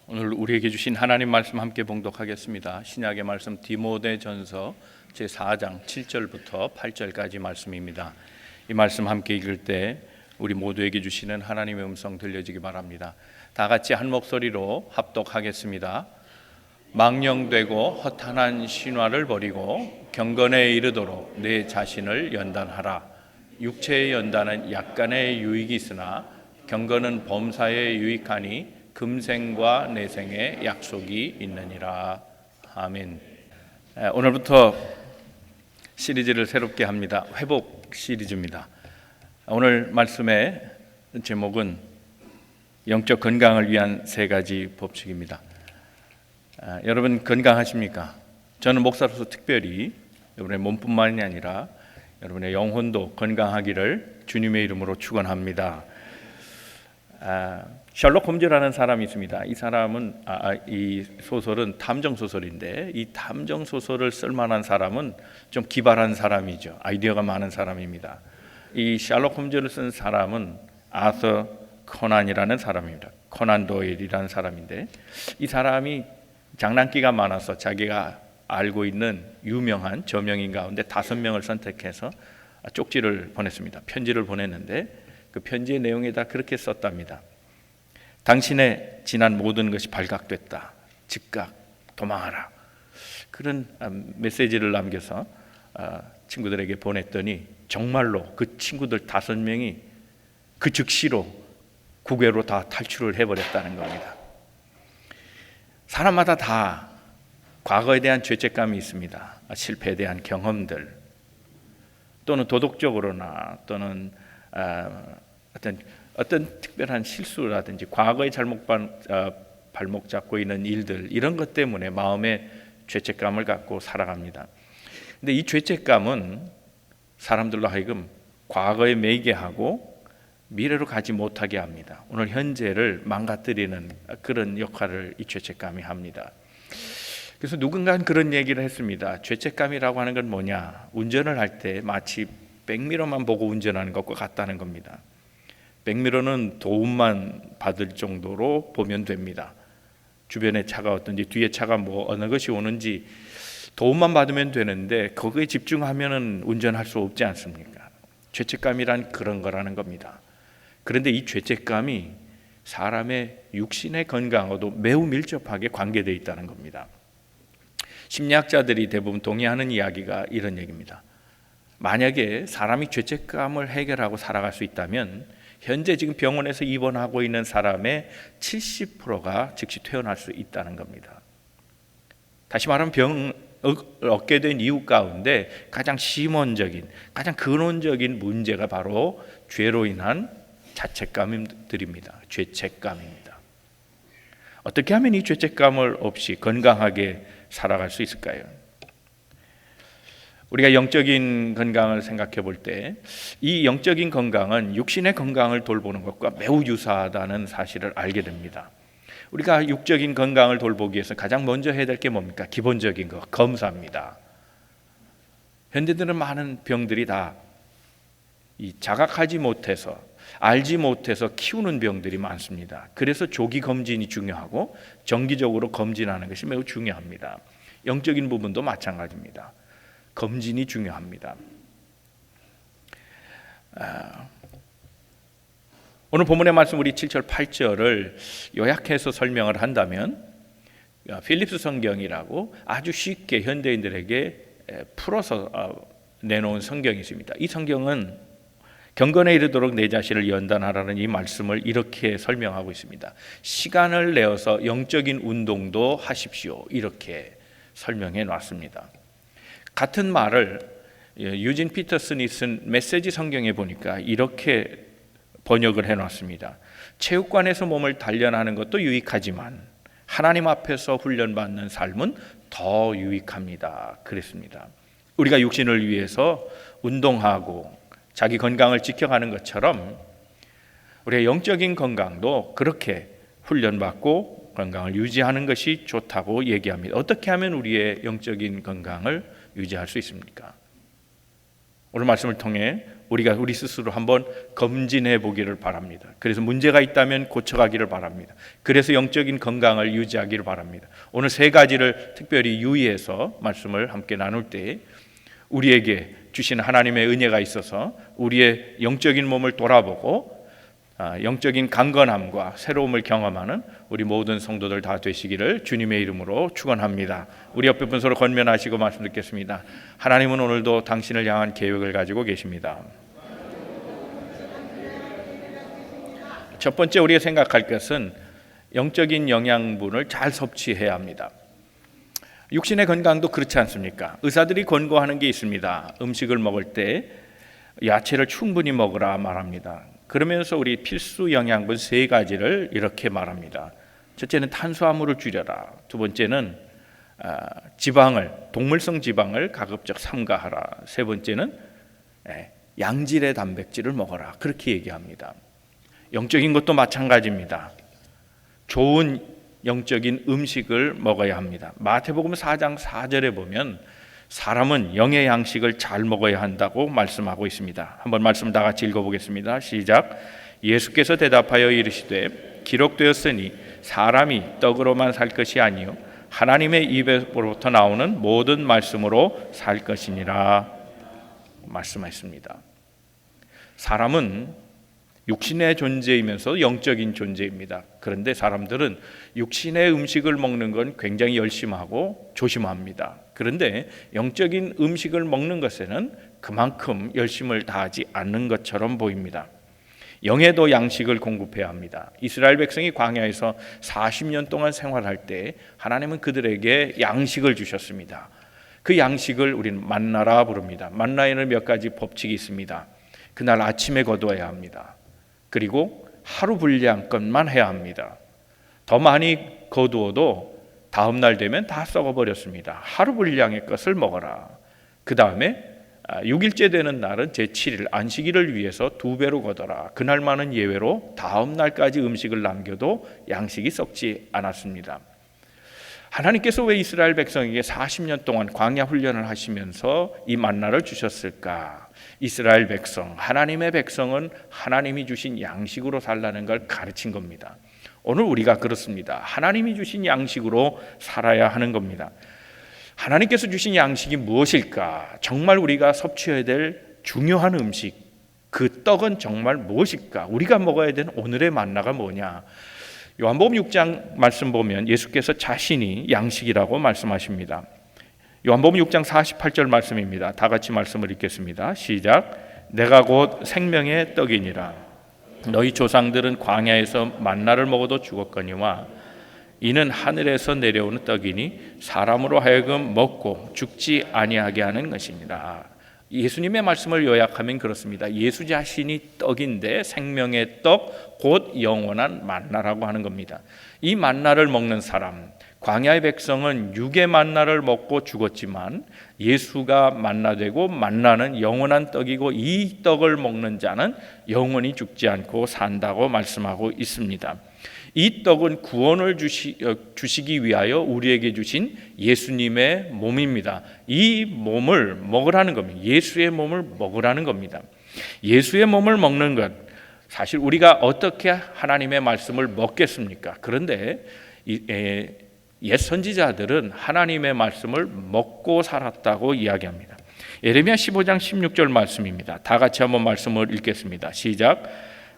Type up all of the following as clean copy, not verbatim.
오늘 우리에게 주신 하나님 말씀 함께 봉독하겠습니다. 신약의 말씀 디모데전서 제4장 7절부터 8절까지 말씀입니다. 이 말씀 함께 읽을 때 우리 모두에게 주시는 하나님의 음성 들려지기 바랍니다. 다 같이 한 목소리로 합독하겠습니다. 망령되고 허탄한 신화를 버리고 경건에 이르도록 내 자신을 연단하라. 육체의 연단은 약간의 유익이 있으나 경건은 범사에 유익하니 금생과 내생의 약속이 있느니라. 아멘. 오늘부터 시리즈를 새롭게 합니다. 회복 시리즈입니다. 오늘 말씀의 제목은 영적 건강을 위한 세 가지 법칙입니다. 여러분 건강하십니까? 저는 목사로서 특별히 여러분의 몸뿐만이 아니라 여러분의 영혼도 건강하기를 주님의 이름으로 축원합니다. 셜록 홈즈라는 사람이 있습니다. 이 사람은 이 소설은 탐정 소설인데 이 탐정 소설을 쓸 만한 사람은 좀 기발한 사람이죠. 아이디어가 많은 사람입니다. 이 셜록 홈즈를 쓴 사람은 아서 코난이라는 사람입니다. 코난 도일이라는 사람인데 이 사람이 장난기가 많아서 자기가 알고 있는 유명한 저명인 가운데 5명을 선택해서 쪽지를 보냈습니다. 편지를 보냈는데 그 편지의 내용에다 그렇게 썼답니다. 당신의 지난 모든 것이 발각됐다. 즉각 도망하라. 그런 메시지를 남겨서 친구들에게 보냈더니 정말로 그 친구들 5명이 그 즉시로 국외로 다 탈출을 해버렸다는 겁니다. 사람마다 다 과거에 대한 죄책감이 있습니다. 실패에 대한 경험들 또는 도덕적으로나 또는 어떤 특별한 실수라든지 과거에 발목 잡고 있는 일들 이런 것 때문에 마음에 죄책감을 갖고 살아갑니다. 근데 이 죄책감은 사람들로 하여금 과거에 매이게 하고 미래로 가지 못하게 합니다. 오늘 현재를 망가뜨리는 그런 역할을 이 죄책감이 합니다. 그래서 누군가는 그런 얘기를 했습니다. 죄책감이라고 하는 건 뭐냐? 운전을 할 때 마치 백미러만 보고 운전하는 것과 같다는 겁니다. 백미러는 도움만 받을 정도로 보면 됩니다. 주변에 차가 어떤지 뒤에 차가 어느 것이 오는지 도움만 받으면 되는데 거기에 집중하면 운전할 수 없지 않습니까? 죄책감이란 그런 거라는 겁니다. 그런데 이 죄책감이 사람의 육신의 건강하고도 매우 밀접하게 관계되어 있다는 겁니다. 심리학자들이 대부분 동의하는 이야기가 이런 얘기입니다. 만약에 사람이 죄책감을 해결하고 살아갈 수 있다면 현재 지금 병원에서 입원하고 있는 사람의 70%가 즉시 퇴원할 수 있다는 겁니다. 다시 말하면 병을 얻게 된 이유 가운데 가장 심원적인, 가장 근원적인 문제가 바로 죄로 인한 자책감들입니다. 죄책감입니다. 어떻게 하면 이 죄책감을 없이 건강하게 살아갈 수 있을까요? 우리가 영적인 건강을 생각해 볼 때 이 영적인 건강은 육신의 건강을 돌보는 것과 매우 유사하다는 사실을 알게 됩니다. 우리가 육적인 건강을 돌보기 위해서 가장 먼저 해야 될 게 뭡니까? 기본적인 거, 검사입니다. 현대들은 많은 병들이 다 자각하지 못해서 알지 못해서 키우는 병들이 많습니다. 그래서 조기 검진이 중요하고 정기적으로 검진하는 것이 매우 중요합니다. 영적인 부분도 마찬가지입니다. 검진이 중요합니다. 오늘 본문의 말씀 우리 7절 8절을 요약해서 설명을 한다면 필립스 성경이라고 아주 쉽게 현대인들에게 풀어서 내놓은 성경이 있습니다. 이 성경은 경건에 이르도록 내 자신을 연단하라는 이 말씀을 이렇게 설명하고 있습니다. 시간을 내어서 영적인 운동도 하십시오. 이렇게 설명해 놨습니다. 같은 말을 유진 피터슨이 쓴 메시지 성경에 보니까 이렇게 번역을 해놨습니다. 체육관에서 몸을 단련하는 것도 유익하지만 하나님 앞에서 훈련받는 삶은 더 유익합니다. 그랬습니다. 우리가 육신을 위해서 운동하고 자기 건강을 지켜가는 것처럼 우리의 영적인 건강도 그렇게 훈련받고 건강을 유지하는 것이 좋다고 얘기합니다. 어떻게 하면 우리의 영적인 건강을 유지할 수 있습니까? 오늘 말씀을 통해 우리가 우리 스스로 한번 검진해 보기를 바랍니다. 그래서 문제가 있다면 고쳐가기를 바랍니다. 그래서 영적인 건강을 유지하기를 바랍니다. 오늘 세 가지를 특별히 유의해서 말씀을 함께 나눌 때 우리에게 주신 하나님의 은혜가 있어서 우리의 영적인 몸을 돌아보고 영적인 강건함과 새로움을 경험하는 우리 모든 성도들 다 되시기를 주님의 이름으로 축원합니다. 우리 옆에 분 서로 권면하시고 말씀 듣겠습니다. 하나님은 오늘도 당신을 향한 계획을 가지고 계십니다. 첫 번째 우리가 생각할 것은 영적인 영양분을 잘 섭취해야 합니다. 육신의 건강도 그렇지 않습니까? 의사들이 권고하는 게 있습니다. 음식을 먹을 때 야채를 충분히 먹으라 말합니다. 그러면서 우리 필수 영양분 세 가지를 이렇게 말합니다. 첫째는 탄수화물을 줄여라. 두 번째는 지방을, 동물성 지방을 가급적 삼가하라. 세 번째는 양질의 단백질을 먹어라. 그렇게 얘기합니다. 영적인 것도 마찬가지입니다. 좋은 영적인 음식을 먹어야 합니다. 마태복음 4장 4절에 보면 사람은 영의 양식을 잘 먹어야 한다고 말씀하고 있습니다. 한번 말씀 다 같이 읽어보겠습니다. 시작. 예수께서 대답하여 이르시되 기록되었으니 사람이 떡으로만 살 것이 아니요 하나님의 입에로부터 나오는 모든 말씀으로 살 것이니라 말씀하셨습니다. 사람은 육신의 존재이면서 영적인 존재입니다. 그런데 사람들은 육신의 음식을 먹는 건 굉장히 열심하고 조심합니다. 그런데 영적인 음식을 먹는 것에는 그만큼 열심을 다하지 않는 것처럼 보입니다. 영에도 양식을 공급해야 합니다. 이스라엘 백성이 광야에서 40년 동안 생활할 때 하나님은 그들에게 양식을 주셨습니다. 그 양식을 우리는 만나라 부릅니다. 만나에는 몇 가지 법칙이 있습니다. 그날 아침에 거두어야 합니다. 그리고 하루 분량 것만 해야 합니다. 더 많이 거두어도 다음 날 되면 다 썩어버렸습니다. 하루 분량의 것을 먹어라. 그 다음에 6일째 되는 날은 제7일 안식일을 위해서 2배로 거둬라. 그날만은 예외로 다음 날까지 음식을 남겨도 양식이 썩지 않았습니다. 하나님께서 왜 이스라엘 백성에게 40년 동안 광야 훈련을 하시면서 이 만나를 주셨을까? 이스라엘 백성, 하나님의 백성은 하나님이 주신 양식으로 살라는 걸 가르친 겁니다. 오늘 우리가 그렇습니다. 하나님이 주신 양식으로 살아야 하는 겁니다. 하나님께서 주신 양식이 무엇일까? 정말 우리가 섭취해야 될 중요한 음식, 그 떡은 정말 무엇일까? 우리가 먹어야 되는 오늘의 만나가 뭐냐? 요한복음 6장 말씀 보면 예수께서 자신이 양식이라고 말씀하십니다. 요한복음 6장 48절 말씀입니다. 다 같이 말씀을 읽겠습니다. 시작. 내가 곧 생명의 떡이니라. 너희 조상들은 광야에서 만나를 먹어도 죽었거니와 이는 하늘에서 내려오는 떡이니 사람으로 하여금 먹고 죽지 아니하게 하는 것이니라. 예수님의 말씀을 요약하면 그렇습니다. 예수 자신이 떡인데 생명의 떡, 곧 영원한 만나라고 하는 겁니다. 이 만나를 먹는 사람, 광야의 백성은 육의 만나를 먹고 죽었지만 예수가 만나되고 만나는 영원한 떡이고 이 떡을 먹는 자는 영원히 죽지 않고 산다고 말씀하고 있습니다. 이 떡은 구원을 주시기 위하여 우리에게 주신 예수님의 몸입니다. 이 몸을 먹으라는 겁니다. 예수의 몸을 먹으라는 겁니다. 예수의 몸을 먹는 것, 사실 우리가 어떻게 하나님의 말씀을 먹겠습니까? 그런데 옛 선지자들은 하나님의 말씀을 먹고 살았다고 이야기합니다. 예레미야 15장 16절 말씀입니다. 다 같이 한번 말씀을 읽겠습니다. 시작.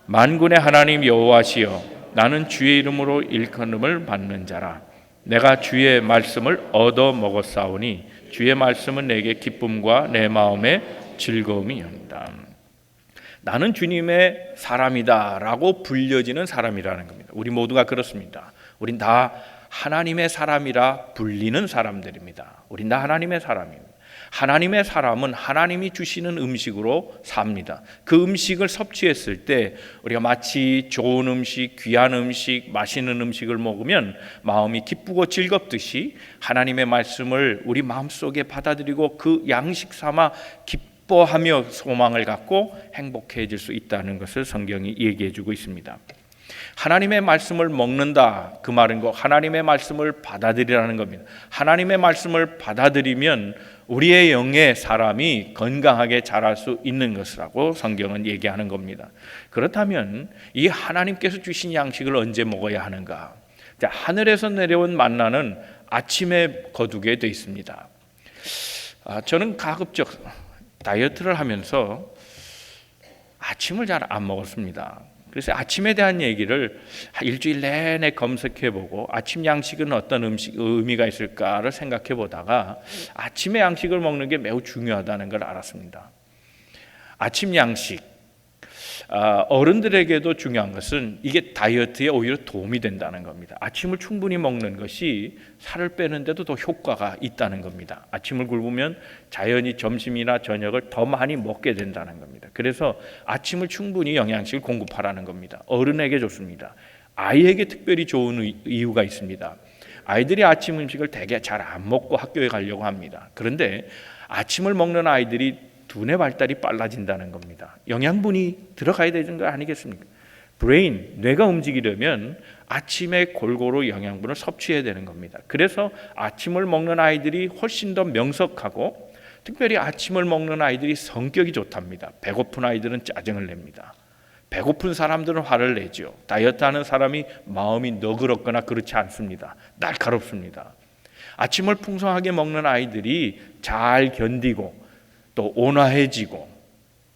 만군의 하나님 여호와시여 나는 주의 이름으로 일컬음을 받는 자라. 내가 주의 말씀을 얻어 먹었사오니 주의 말씀은 내게 기쁨과 내 마음에 즐거움이었다. 나는 주님의 사람이다 라고 불려지는 사람이라는 겁니다. 우리 모두가 그렇습니다. 우린 다 하나님의 사람이라 불리는 사람들입니다. 우린 다 하나님의 사람입니다. 하나님의 사람은 하나님이 주시는 음식으로 삽니다. 그 음식을 섭취했을 때 우리가 마치 좋은 음식, 귀한 음식, 맛있는 음식을 먹으면 마음이 기쁘고 즐겁듯이 하나님의 말씀을 우리 마음속에 받아들이고 그 양식 삼아 기뻐하며 소망을 갖고 행복해질 수 있다는 것을 성경이 얘기해 주고 있습니다. 하나님의 말씀을 먹는다, 그 말은 하나님의 말씀을 받아들이라는 겁니다. 하나님의 말씀을 받아들이면 우리의 영의 사람이 건강하게 자랄 수 있는 것이라고 성경은 얘기하는 겁니다. 그렇다면 이 하나님께서 주신 양식을 언제 먹어야 하는가? 자, 하늘에서 내려온 만나는 아침에 거두게 돼 있습니다. 저는 가급적 다이어트를 하면서 아침을 잘 안 먹었습니다. 그래서 아침에 대한 얘기를 일주일 내내 검색해보고 아침 양식은 어떤 의미가 있을까를 생각해보다가 아침에 양식을 먹는 게 매우 중요하다는 걸 알았습니다. 아침 양식, 어른들에게도 중요한 것은 이게 다이어트에 오히려 도움이 된다는 겁니다. 아침을 충분히 먹는 것이 살을 빼는데도 더 효과가 있다는 겁니다. 아침을 굶으면 자연히 점심이나 저녁을 더 많이 먹게 된다는 겁니다. 그래서 아침을 충분히 영양식을 공급하라는 겁니다. 어른에게 좋습니다. 아이에게 특별히 좋은 이유가 있습니다. 아이들이 아침 음식을 되게 잘 안 먹고 학교에 가려고 합니다. 그런데 아침을 먹는 아이들이 두뇌 발달이 빨라진다는 겁니다. 영양분이 들어가야 되는 거 아니겠습니까? 브레인, 뇌가 움직이려면 아침에 골고루 영양분을 섭취해야 되는 겁니다. 그래서 아침을 먹는 아이들이 훨씬 더 명석하고, 특별히 아침을 먹는 아이들이 성격이 좋답니다. 배고픈 아이들은 짜증을 냅니다. 배고픈 사람들은 화를 내죠. 다이어트하는 사람이 마음이 너그럽거나 그렇지 않습니다. 날카롭습니다. 아침을 풍성하게 먹는 아이들이 잘 견디고 또 온화해지고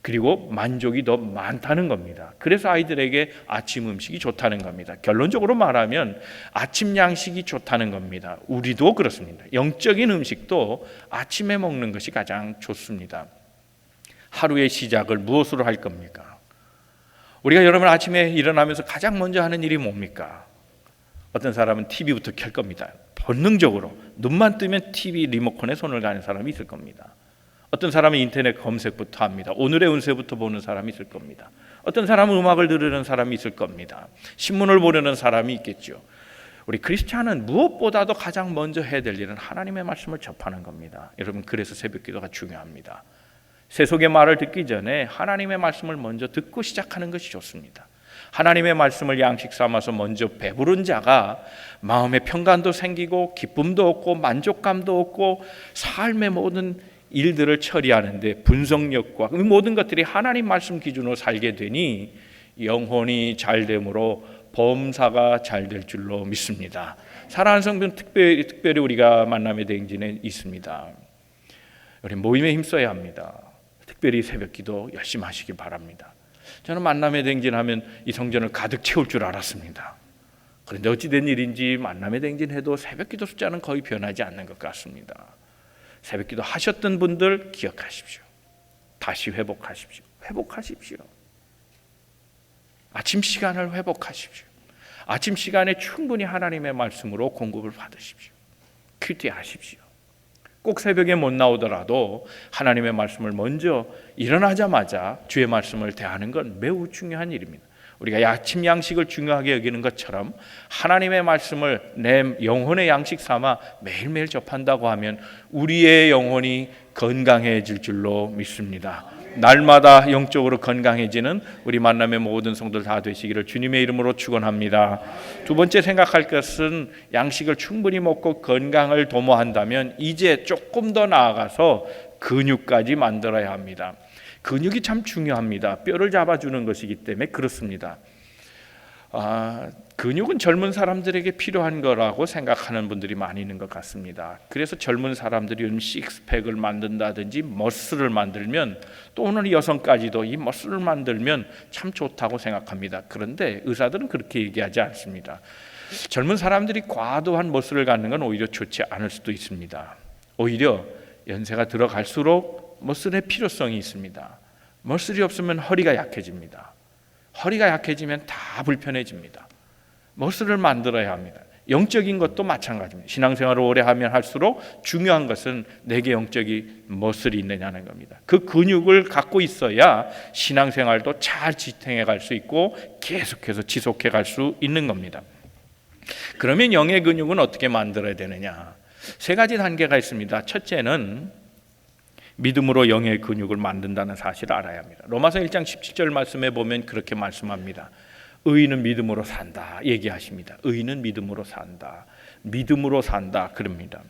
그리고 만족이 더 많다는 겁니다. 그래서 아이들에게 아침 음식이 좋다는 겁니다. 결론적으로 말하면 아침 양식이 좋다는 겁니다. 우리도 그렇습니다. 영적인 음식도 아침에 먹는 것이 가장 좋습니다. 하루의 시작을 무엇으로 할 겁니까? 우리가 여러분 아침에 일어나면서 가장 먼저 하는 일이 뭡니까? 어떤 사람은 TV부터 켤 겁니다. 본능적으로 눈만 뜨면 TV 리모컨에 손을 가는 사람이 있을 겁니다. 어떤 사람은 인터넷 검색부터 합니다. 오늘의 운세부터 보는 사람이 있을 겁니다. 어떤 사람은 음악을 들으는 사람이 있을 겁니다. 신문을 보려는 사람이 있겠죠. 우리 크리스찬은 무엇보다도 가장 먼저 해야 될 일은 하나님의 말씀을 접하는 겁니다. 여러분, 그래서 새벽 기도가 중요합니다. 세속의 말을 듣기 전에 하나님의 말씀을 먼저 듣고 시작하는 것이 좋습니다. 하나님의 말씀을 양식 삼아서 먼저 배부른 자가 마음의 평강도 생기고 기쁨도 얻고 만족감도 얻고 삶의 모든 일들을 처리하는데 분석력과 그 모든 것들이 하나님 말씀 기준으로 살게 되니 영혼이 잘됨으로 범사가 잘 될 줄로 믿습니다. 사랑하는 성도는 특별히 우리가 만남의 대행진에 있습니다. 우리 모임에 힘써야 합니다. 특별히 새벽 기도 열심히 하시기 바랍니다. 저는 만남의 대행진 하면 이 성전을 가득 채울 줄 알았습니다. 그런데 어찌된 일인지 만남의 대행진 해도 새벽 기도 숫자는 거의 변하지 않는 것 같습니다. 새벽 기도 하셨던 분들 기억하십시오. 다시 회복하십시오. 회복하십시오. 아침 시간을 회복하십시오. 아침 시간에 충분히 하나님의 말씀으로 공급을 받으십시오. 큐티하십시오. 꼭 새벽에 못 나오더라도 하나님의 말씀을 먼저 일어나자마자 주의 말씀을 대하는 건 매우 중요한 일입니다. 우리가 아침 양식을 중요하게 여기는 것처럼 하나님의 말씀을 내 영혼의 양식 삼아 매일매일 접한다고 하면 우리의 영혼이 건강해질 줄로 믿습니다. 날마다 영적으로 건강해지는 우리 만남의 모든 성도들 다 되시기를 주님의 이름으로 축원합니다. 두 번째 생각할 것은 양식을 충분히 먹고 건강을 도모한다면 이제 조금 더 나아가서 근육까지 만들어야 합니다. 근육이 참 중요합니다. 뼈를 잡아주는 것이기 때문에 그렇습니다. 근육은 젊은 사람들에게 필요한 거라고 생각하는 분들이 많이 있는 것 같습니다. 그래서 젊은 사람들이 식스팩을 만든다든지 머슬을 만들면, 또 오늘 여성까지도 이 머슬을 만들면 참 좋다고 생각합니다. 그런데 의사들은 그렇게 얘기하지 않습니다. 젊은 사람들이 과도한 머슬을 갖는 건 오히려 좋지 않을 수도 있습니다. 오히려 연세가 들어갈수록 머슬의 필요성이 있습니다. 머슬이 없으면 허리가 약해집니다. 허리가 약해지면 다 불편해집니다. 머슬을 만들어야 합니다. 영적인 것도 마찬가지입니다. 신앙생활을 오래 하면 할수록 중요한 것은 내게 영적인 머슬이 있느냐는 겁니다. 그 근육을 갖고 있어야 신앙생활도 잘 지탱해 갈 수 있고 계속해서 지속해 갈 수 있는 겁니다. 그러면 영의 근육은 어떻게 만들어야 되느냐? 세 가지 단계가 있습니다. 첫째는 믿음으로 영의 근육을 만든다는 사실을 알아야 합니다. 로마서 1장 17절 말씀에 보면 그렇게 말씀합니다. 의인은 믿음으로 산다 얘기하십니다. 의인은 믿음으로 산다. 믿음으로 산다 그럽니다.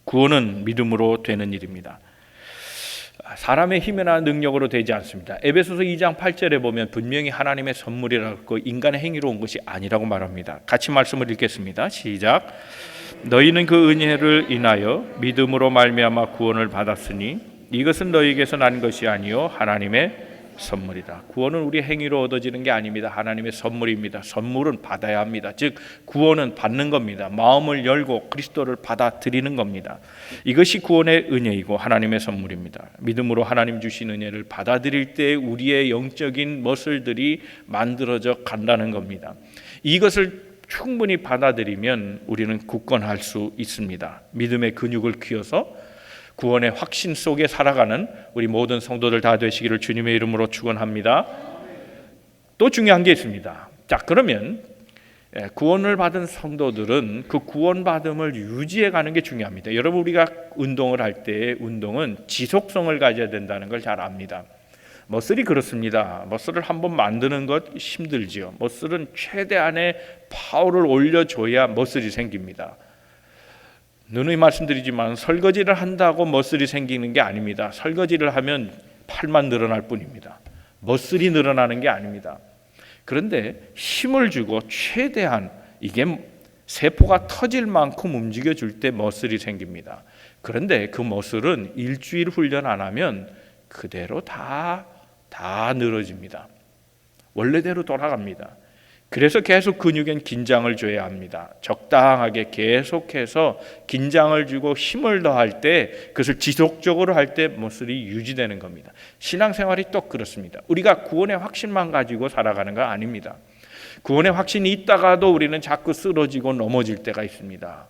구원은 믿음으로 되는 일입니다. 사람의 힘이나 능력으로 되지 않습니다. 에베소서 2장 8절에 보면 분명히 하나님의 선물이라고 인간의 행위로 온 것이 아니라고 말합니다. 같이 말씀을 읽겠습니다. 시작. 너희는 그 은혜를 인하여 믿음으로 말미암아 구원을 받았으니 이것은 너희에게서 난 것이 아니요 하나님의 선물이다. 구원은 우리 행위로 얻어지는 게 아닙니다. 하나님의 선물입니다. 선물은 받아야 합니다. 즉 구원은 받는 겁니다. 마음을 열고 그리스도를 받아들이는 겁니다. 이것이 구원의 은혜이고 하나님의 선물입니다. 믿음으로 하나님 주신 은혜를 받아들일 때 우리의 영적인 머슬들이 만들어져 간다는 겁니다. 이것을 충분히 받아들이면 우리는 굳건할 수 있습니다. 믿음의 근육을 키워서 구원의 확신 속에 살아가는 우리 모든 성도들 다 되시기를 주님의 이름으로 축원합니다. 또 중요한 게 있습니다. 자, 그러면 구원을 받은 성도들은 그 구원받음을 유지해 가는 게 중요합니다. 여러분, 우리가 운동을 할 때 운동은 지속성을 가져야 된다는 걸 잘 압니다. 머슬이 그렇습니다. 머슬을 한번 만드는 것 힘들지요. 머슬은 최대한의 파워를 올려줘야 머슬이 생깁니다. 누누이 말씀드리지만 설거지를 한다고 머슬이 생기는 게 아닙니다. 설거지를 하면 팔만 늘어날 뿐입니다. 머슬이 늘어나는 게 아닙니다. 그런데 힘을 주고 최대한 이게 세포가 터질 만큼 움직여줄 때 머슬이 생깁니다. 그런데 그 머슬은 일주일 훈련 안 하면 그대로 다 늘어집니다. 원래대로 돌아갑니다. 그래서 계속 근육엔 긴장을 줘야 합니다. 적당하게 계속해서 긴장을 주고 힘을 더할 때, 그것을 지속적으로 할 때 머슬이 유지되는 겁니다. 신앙생활이 또 그렇습니다. 우리가 구원의 확신만 가지고 살아가는 거 아닙니다. 구원의 확신이 있다가도 우리는 자꾸 쓰러지고 넘어질 때가 있습니다.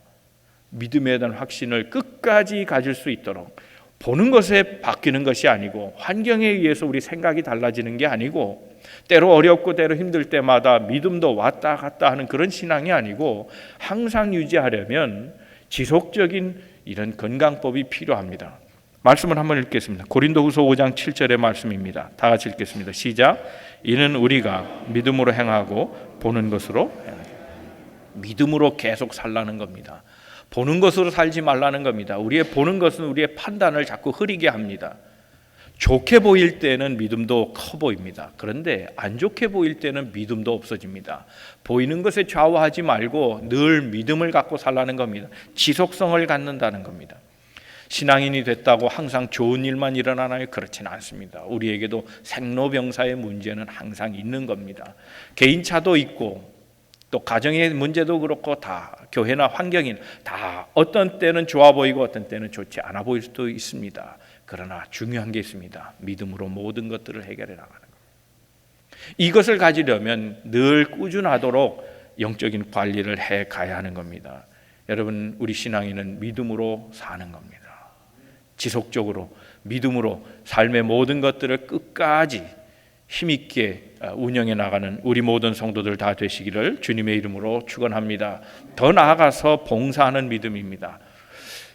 믿음에 대한 확신을 끝까지 가질 수 있도록, 보는 것에 바뀌는 것이 아니고 환경에 의해서 우리 생각이 달라지는 게 아니고 때로 어렵고 때로 힘들 때마다 믿음도 왔다 갔다 하는 그런 신앙이 아니고 항상 유지하려면 지속적인 이런 건강법이 필요합니다. 말씀을 한번 읽겠습니다. 고린도후서 5장 7절의 말씀입니다. 다 같이 읽겠습니다. 시작. 이는 우리가 믿음으로 행하고 보는 것으로 행하죠. 믿음으로 계속 살라는 겁니다. 보는 것으로 살지 말라는 겁니다. 우리의 보는 것은 우리의 판단을 자꾸 흐리게 합니다. 좋게 보일 때는 믿음도 커 보입니다. 그런데 안 좋게 보일 때는 믿음도 없어집니다. 보이는 것에 좌우하지 말고 늘 믿음을 갖고 살라는 겁니다. 지속성을 갖는다는 겁니다. 신앙인이 됐다고 항상 좋은 일만 일어나나요? 그렇지는 않습니다. 우리에게도 생로병사의 문제는 항상 있는 겁니다. 개인차도 있고 또 가정의 문제도 그렇고 다 교회나 환경인 다 어떤 때는 좋아 보이고 어떤 때는 좋지 않아 보일 수도 있습니다. 그러나 중요한 게 있습니다. 믿음으로 모든 것들을 해결해 나가는 겁니다. 이것을 가지려면 늘 꾸준하도록 영적인 관리를 해 가야 하는 겁니다. 여러분, 우리 신앙인은 믿음으로 사는 겁니다. 지속적으로 믿음으로 삶의 모든 것들을 끝까지 힘있게 운영해 나가는 우리 모든 성도들 다 되시기를 주님의 이름으로 축원합니다. 더 나아가서 봉사하는 믿음입니다.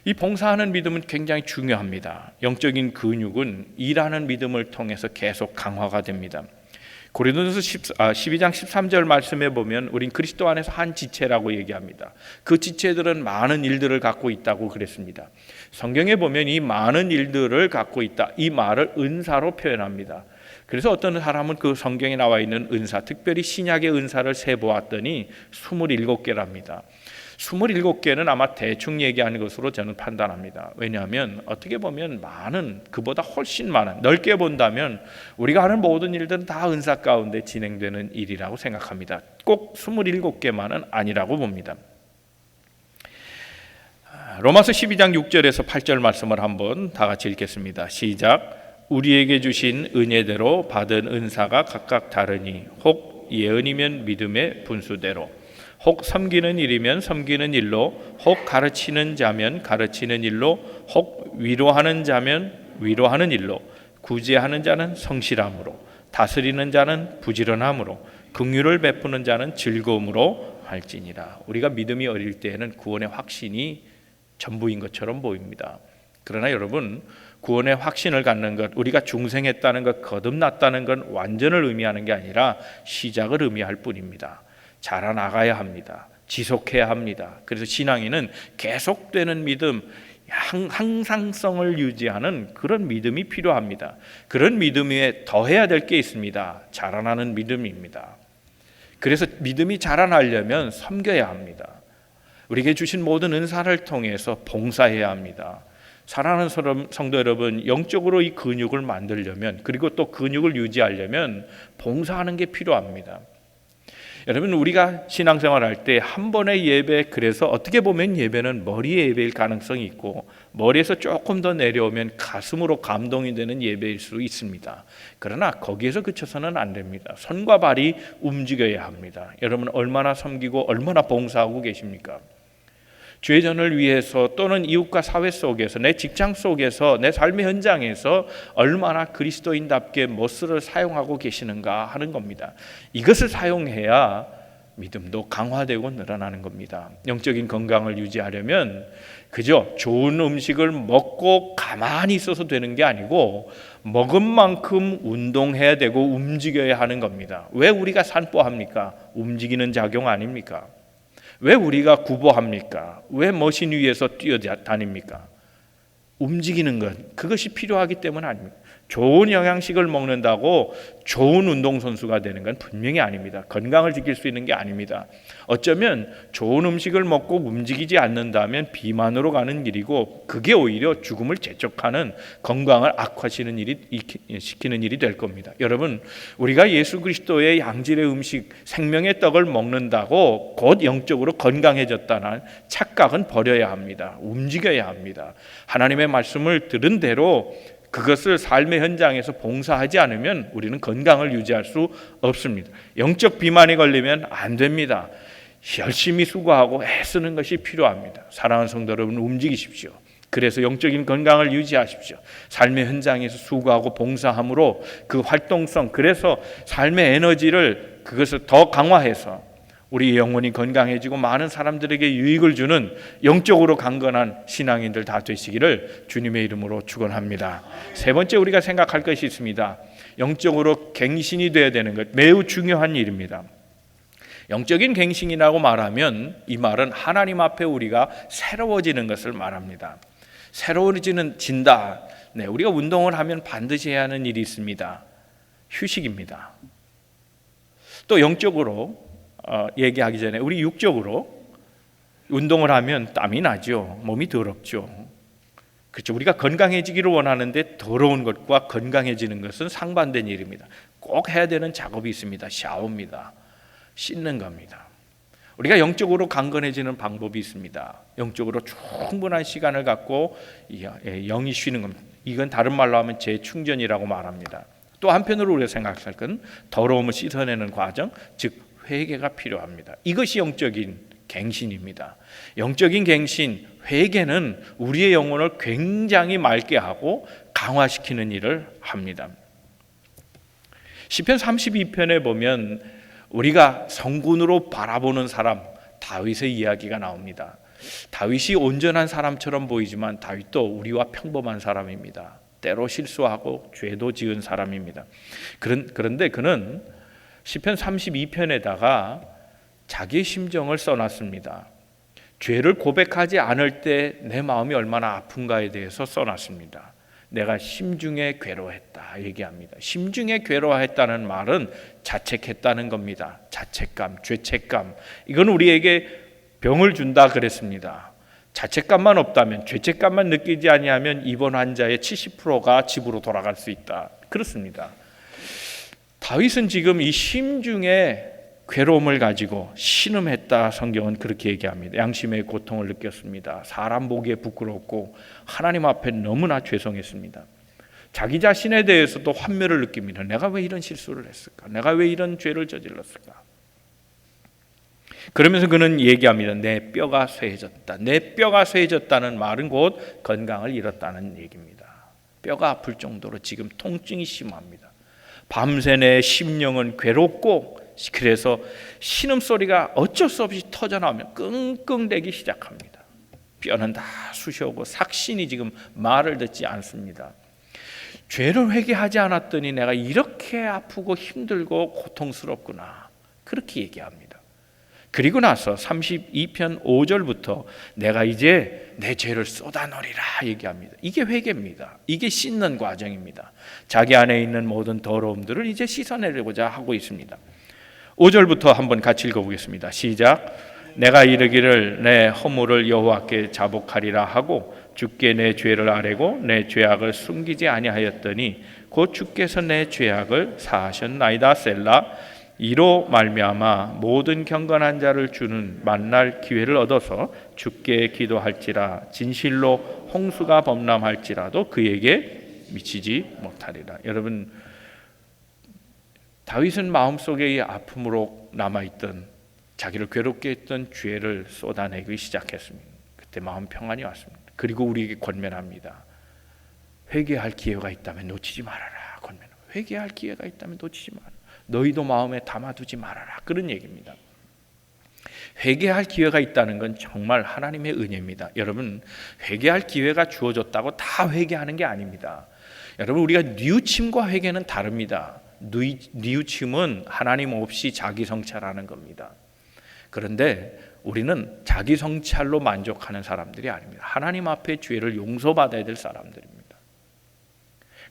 이 봉사하는 믿음은 굉장히 중요합니다. 영적인 근육은 일하는 믿음을 통해서 계속 강화가 됩니다. 고린도전서 12장 13절 말씀에 보면 우린 그리스도 안에서 한 지체라고 얘기합니다. 그 지체들은 많은 일들을 갖고 있다고 그랬습니다. 성경에 보면 이 많은 일들을 갖고 있다, 이 말을 은사로 표현합니다. 그래서 어떤 사람은 그 성경에 나와 있는 은사, 특별히 신약의 은사를 세보았더니 27개랍니다. 27개는 아마 대충 얘기하는 것으로 저는 판단합니다. 왜냐하면 어떻게 보면 많은, 그보다 훨씬 많은, 넓게 본다면 우리가 하는 모든 일들은 다 은사 가운데 진행되는 일이라고 생각합니다. 꼭 27개만은 아니라고 봅니다. 로마서 12장 6절에서 8절 말씀을 한번 다 같이 읽겠습니다. 시작. 우리에게 주신 은혜대로 받은 은사가 각각 다르니 혹 예언이면 믿음의 분수대로, 혹 섬기는 일이면 섬기는 일로, 혹 가르치는 자면 가르치는 일로, 혹 위로하는 자면 위로하는 일로, 구제하는 자는 성실함으로, 다스리는 자는 부지런함으로, 긍휼을 베푸는 자는 즐거움으로 할지니라. 우리가 믿음이 어릴 때에는 구원의 확신이 전부인 것처럼 보입니다. 그러나 여러분, 구원의 확신을 갖는 것, 우리가 중생했다는 것, 거듭났다는 건 완전을 의미하는 게 아니라 시작을 의미할 뿐입니다. 자라나가야 합니다. 지속해야 합니다. 그래서 신앙인은 계속되는 믿음, 항상성을 유지하는 그런 믿음이 필요합니다. 그런 믿음 위에 더해야 될 게 있습니다. 자라나는 믿음입니다. 그래서 믿음이 자라나려면 섬겨야 합니다. 우리에게 주신 모든 은사를 통해서 봉사해야 합니다. 사랑하는 성도 여러분, 영적으로 이 근육을 만들려면, 그리고 또 근육을 유지하려면 봉사하는 게 필요합니다. 여러분, 우리가 신앙생활할 때 한 번의 예배, 그래서 어떻게 보면 예배는 머리의 예배일 가능성이 있고 머리에서 조금 더 내려오면 가슴으로 감동이 되는 예배일 수 있습니다. 그러나 거기에서 그쳐서는 안 됩니다. 손과 발이 움직여야 합니다. 여러분, 얼마나 섬기고 얼마나 봉사하고 계십니까? 죄전을 위해서 또는 이웃과 사회 속에서, 내 직장 속에서, 내 삶의 현장에서 얼마나 그리스도인답게 머슬을 사용하고 계시는가 하는 겁니다. 이것을 사용해야 믿음도 강화되고 늘어나는 겁니다. 영적인 건강을 유지하려면 그저 좋은 음식을 먹고 가만히 있어서 되는 게 아니고 먹은 만큼 운동해야 되고 움직여야 하는 겁니다. 왜 우리가 산보합니까? 움직이는 작용 아닙니까? 왜 우리가 구보합니까? 왜 머신 위에서 뛰어다닙니까? 움직이는 것, 그것이 필요하기 때문 아닙니까? 좋은 영양식을 먹는다고 좋은 운동선수가 되는 건 분명히 아닙니다. 건강을 지킬 수 있는 게 아닙니다. 어쩌면 좋은 음식을 먹고 움직이지 않는다면 비만으로 가는 일이고, 그게 오히려 죽음을 재촉하는, 건강을 악화시키는 일이 될 겁니다. 여러분, 우리가 예수 그리스도의 양질의 음식, 생명의 떡을 먹는다고 곧 영적으로 건강해졌다는 착각은 버려야 합니다. 움직여야 합니다. 하나님의 말씀을 들은 대로 그것을 삶의 현장에서 봉사하지 않으면 우리는 건강을 유지할 수 없습니다. 영적 비만이 걸리면 안 됩니다. 열심히 수고하고 애쓰는 것이 필요합니다. 사랑하는 성도 여러분, 움직이십시오. 그래서 영적인 건강을 유지하십시오. 삶의 현장에서 수고하고 봉사함으로 그 활동성, 그래서 삶의 에너지를, 그것을 더 강화해서 우리 영혼이 건강해지고 많은 사람들에게 유익을 주는 영적으로 강건한 신앙인들 다 되시기를 주님의 이름으로 축원합니다. 세 번째, 우리가 생각할 것이 있습니다. 영적으로 갱신이 되어야 되는 것, 매우 중요한 일입니다. 영적인 갱신이라고 말하면 이 말은 하나님 앞에 우리가 새로워지는 것을 말합니다. 새로워진다. 네, 우리가 운동을 하면 반드시 해야 하는 일이 있습니다. 휴식입니다. 또 영적으로 얘기하기 전에 우리 육적으로 운동을 하면 땀이 나죠. 몸이 더럽죠. 그렇죠. 우리가 건강해지기를 원하는데 더러운 것과 건강해지는 것은 상반된 일입니다. 꼭 해야 되는 작업이 있습니다. 샤워입니다. 씻는 겁니다. 우리가 영적으로 강건해지는 방법이 있습니다. 영적으로 충분한 시간을 갖고 영이 쉬는 겁니다. 이건 다른 말로 하면 재충전이라고 말합니다. 또 한편으로 우리가 생각할 건 더러움을 씻어내는 과정, 즉 회개가 필요합니다. 이것이 영적인 갱신입니다. 영적인 갱신, 회개는 우리의 영혼을 굉장히 맑게 하고 강화시키는 일을 합니다. 시편 32편에 보면 우리가 성군으로 바라보는 사람, 다윗의 이야기가 나옵니다. 다윗이 온전한 사람처럼 보이지만 다윗도 우리와 평범한 사람입니다. 때로 실수하고 죄도 지은 사람입니다. 그런데 그는 시편 32편에다가 자기의 심정을 써놨습니다. 죄를 고백하지 않을 때 내 마음이 얼마나 아픈가에 대해서 써놨습니다. 내가 심중에 괴로워했다 얘기합니다. 심중에 괴로워했다는 말은 자책했다는 겁니다. 자책감, 죄책감, 이건 우리에게 병을 준다 그랬습니다. 자책감만 없다면, 죄책감만 느끼지 아니하면 입원 환자의 70%가 집으로 돌아갈 수 있다. 그렇습니다. 다윗은 지금 이 심중에 괴로움을 가지고 신음했다. 성경은 그렇게 얘기합니다. 양심의 고통을 느꼈습니다. 사람 보기에 부끄럽고 하나님 앞에 너무나 죄송했습니다. 자기 자신에 대해서도 환멸을 느낍니다. 내가 왜 이런 실수를 했을까? 내가 왜 이런 죄를 저질렀을까? 그러면서 그는 얘기합니다. 내 뼈가 쇠해졌다. 내 뼈가 쇠해졌다는 말은 곧 건강을 잃었다는 얘기입니다. 뼈가 아플 정도로 지금 통증이 심합니다. 밤새 내 심령은 괴롭고, 그래서 신음소리가 어쩔 수 없이 터져나오면 끙끙대기 시작합니다. 뼈는 다 쑤셔오고 삭신이 지금 말을 듣지 않습니다. 죄를 회개하지 않았더니 내가 이렇게 아프고 힘들고 고통스럽구나, 그렇게 얘기합니다. 그리고 나서 32편 5절부터 내가 이제 내 죄를 쏟아놓으리라 얘기합니다. 이게 회개입니다. 이게 씻는 과정입니다. 자기 안에 있는 모든 더러움들을 이제 씻어내려고자 하고 있습니다. 5절부터 한번 같이 읽어보겠습니다. 시작. 내가 이르기를 내 허물을 여호와께 자복하리라 하고 주께 내 죄를 아뢰고 내 죄악을 숨기지 아니하였더니 곧 주께서 내 죄악을 사하셨나이다. 셀라. 이로 말미암아 모든 경건한 자를 주는 만날 기회를 얻어서 주께 기도할지라 진실로 홍수가 범람할지라도 그에게 미치지 못하리라. 여러분, 다윗은 마음속에 아픔으로 남아있던 자기를 괴롭게 했던 죄를 쏟아내기 시작했습니다. 그때 마음 평안이 왔습니다. 그리고 우리에게 권면합니다. 회개할 기회가 있다면 놓치지 말아라. 권면. 회개할 기회가 있다면 놓치지 마라. 너희도 마음에 담아두지 말아라. 그런 얘기입니다. 회개할 기회가 있다는 건 정말 하나님의 은혜입니다. 여러분, 회개할 기회가 주어졌다고 다 회개하는 게 아닙니다. 여러분, 우리가 뉘우침과 회개는 다릅니다. 뉘우침은 하나님 없이 자기 성찰하는 겁니다. 그런데 우리는 자기 성찰로 만족하는 사람들이 아닙니다. 하나님 앞에 죄를 용서받아야 될 사람들입니다.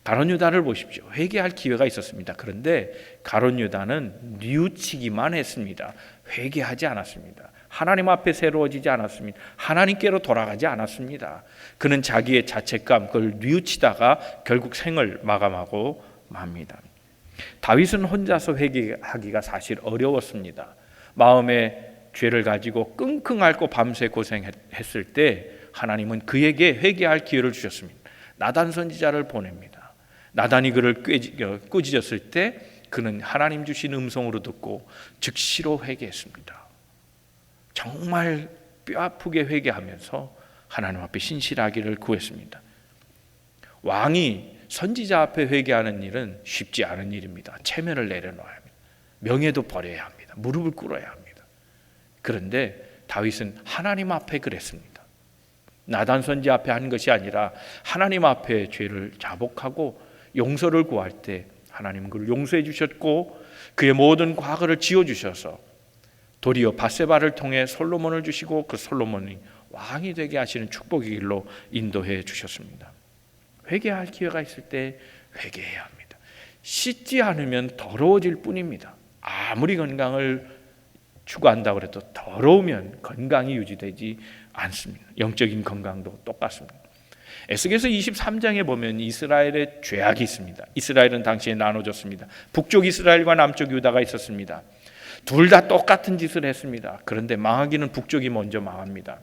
가룟 유다를 보십시오. 회개할 기회가 있었습니다. 그런데 가룟 유다는 뉘우치기만 했습니다. 회개하지 않았습니다. 하나님 앞에 새로워지지 않았습니다. 하나님께로 돌아가지 않았습니다. 그는 자기의 자책감, 그걸 뉘우치다가 결국 생을 마감하고 맙니다. 다윗은 혼자서 회개하기가 사실 어려웠습니다. 마음에 죄를 가지고 끙끙 앓고 밤새 고생했을 때 하나님은 그에게 회개할 기회를 주셨습니다. 나단 선지자를 보냅니다. 나단이 그를 꾸짖었을 때 그는 하나님 주신 음성으로 듣고 즉시로 회개했습니다. 정말 뼈아프게 회개하면서 하나님 앞에 신실하기를 구했습니다. 왕이 선지자 앞에 회개하는 일은 쉽지 않은 일입니다. 체면을 내려놓아야 합니다. 명예도 버려야 합니다. 무릎을 꿇어야 합니다. 그런데 다윗은 하나님 앞에 그랬습니다. 나단 선지 앞에 한 것이 아니라 하나님 앞에 죄를 자복하고 용서를 구할 때 하나님은 그를 용서해 주셨고 그의 모든 과거를 지워주셔서 도리어 밧세바를 통해 솔로몬을 주시고 그 솔로몬이 왕이 되게 하시는 축복의 길로 인도해 주셨습니다. 회개할 기회가 있을 때 회개해야 합니다. 씻지 않으면 더러워질 뿐입니다. 아무리 건강을 추구한다고 해도 더러우면 건강이 유지되지 않습니다. 영적인 건강도 똑같습니다. 에스겔서 23장에 보면 이스라엘의 죄악이 있습니다. 이스라엘은 당시에 나눠졌습니다. 북쪽 이스라엘과 남쪽 유다가 있었습니다. 둘 다 똑같은 짓을 했습니다. 그런데 망하기는 북쪽이 먼저 망합니다.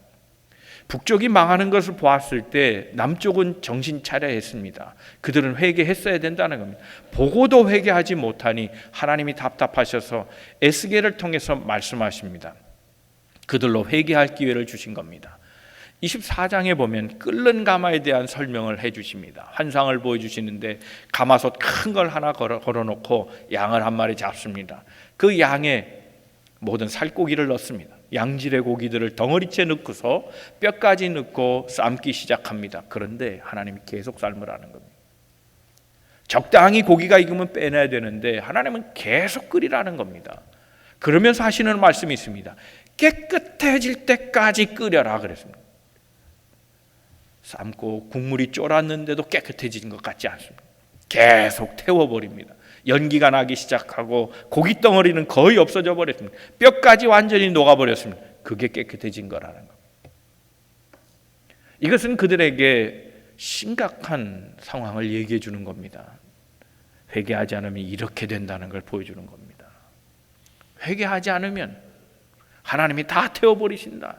북쪽이 망하는 것을 보았을 때 남쪽은 정신 차려야 했습니다. 그들은 회개했어야 된다는 겁니다. 보고도 회개하지 못하니 하나님이 답답하셔서 에스겔을 통해서 말씀하십니다. 그들로 회개할 기회를 주신 겁니다. 24장에 보면 끓는 가마에 대한 설명을 해주십니다. 환상을 보여주시는데 가마솥 큰 걸 하나 걸어놓고 양을 한 마리 잡습니다. 그 양에 모든 살코기를 넣습니다. 양질의 고기들을 덩어리째 넣고서 뼈까지 넣고 삶기 시작합니다. 그런데 하나님이 계속 삶으라는 겁니다. 적당히 고기가 익으면 빼내야 되는데 하나님은 계속 끓이라는 겁니다. 그러면서 하시는 말씀이 있습니다. 깨끗해질 때까지 끓여라 그랬습니다. 삶고 국물이 쫄았는데도 깨끗해진 것 같지 않습니다. 계속 태워버립니다. 연기가 나기 시작하고 고기 덩어리는 거의 없어져 버렸습니다. 뼈까지 완전히 녹아버렸습니다. 그게 깨끗해진 거라는 겁니다. 이것은 그들에게 심각한 상황을 얘기해 주는 겁니다. 회개하지 않으면 이렇게 된다는 걸 보여주는 겁니다. 회개하지 않으면 하나님이 다 태워버리신다.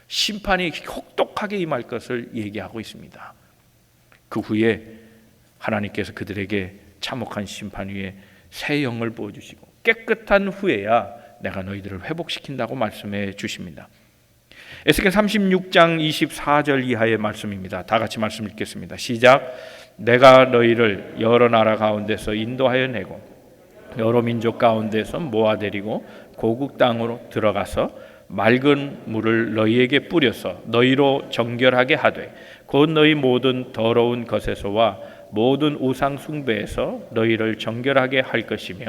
심판이 혹독하게 임할 것을 얘기하고 있습니다. 그 후에 하나님께서 그들에게 참혹한 심판 위에 새 영을 부어주시고 깨끗한 후에야 내가 너희들을 회복시킨다고 말씀해 주십니다. 에스겔 36장 24절 이하의 말씀입니다. 다 같이 말씀 읽겠습니다. 시작. 내가 너희를 여러 나라 가운데서 인도하여 내고 여러 민족 가운데서 모아들이고 고국 땅으로 들어가서 맑은 물을 너희에게 뿌려서 너희로 정결하게 하되 곧 너희 모든 더러운 것에서와 모든 우상 숭배에서 너희를 정결하게 할 것이며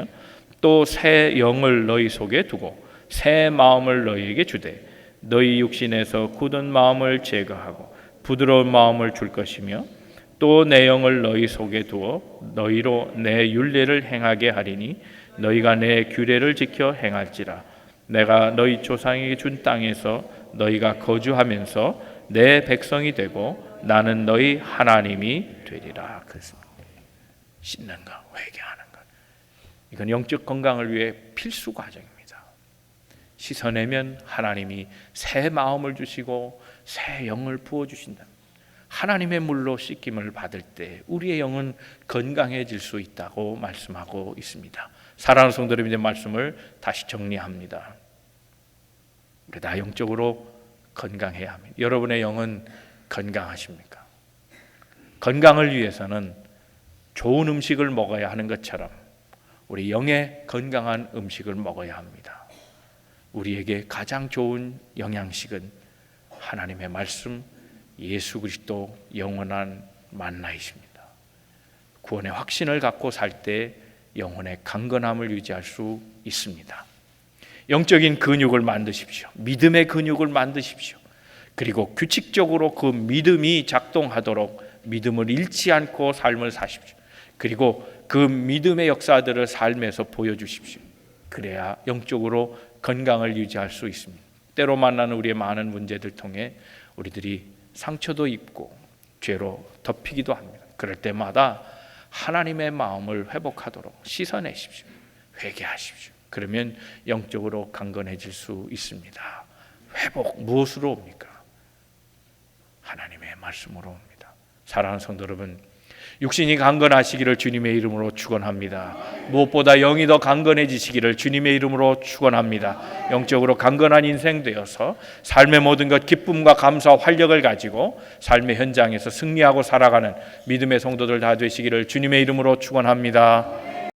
또 새 영을 너희 속에 두고 새 마음을 너희에게 주되 너희 육신에서 굳은 마음을 제거하고 부드러운 마음을 줄 것이며 또 내 영을 너희 속에 두어 너희로 내 율례를 행하게 하리니 너희가 내 규례를 지켜 행할지라. 내가 너희 조상에게 준 땅에서 너희가 거주하면서 내 백성이 되고 나는 너희 하나님이 되리라. 그렇습니다. 씻는 것, 회개하는 것, 이건 영적 건강을 위해 필수 과정입니다. 씻어내면 하나님이 새 마음을 주시고 새 영을 부어주신다. 하나님의 물로 씻김을 받을 때 우리의 영은 건강해질 수 있다고 말씀하고 있습니다. 사랑하는 성도 여러분의 말씀을 다시 정리합니다. 우리 다 영적으로 건강해야 합니다. 여러분의 영은 건강하십니까? 건강을 위해서는 좋은 음식을 먹어야 하는 것처럼 우리 영의 건강한 음식을 먹어야 합니다. 우리에게 가장 좋은 영양식은 하나님의 말씀, 예수 그리스도 영원한 만나이십니다. 구원의 확신을 갖고 살 때 영혼의 강건함을 유지할 수 있습니다. 영적인 근육을 만드십시오. 믿음의 근육을 만드십시오. 그리고 규칙적으로 그 믿음이 작동하도록 믿음을 잃지 않고 삶을 사십시오. 그리고 그 믿음의 역사들을 삶에서 보여주십시오. 그래야 영적으로 건강을 유지할 수 있습니다. 때로 만나는 우리의 많은 문제들 통해 우리들이 상처도 입고 죄로 덮이기도 합니다. 그럴 때마다 하나님의 마음을 회복하도록 씻어내십시오. 회개하십시오. 그러면 영적으로 강건해질 수 있습니다. 회복 무엇으로 옵니까? 하나님의 말씀으로 옵니다. 사랑하는 성도 여러분, 육신이 강건하시기를 주님의 이름으로 축원합니다. 무엇보다 영이 더 강건해지시기를 주님의 이름으로 축원합니다. 영적으로 강건한 인생 되어서 삶의 모든 것 기쁨과 감사와 활력을 가지고 삶의 현장에서 승리하고 살아가는 믿음의 성도들 다 되시기를 주님의 이름으로 축원합니다.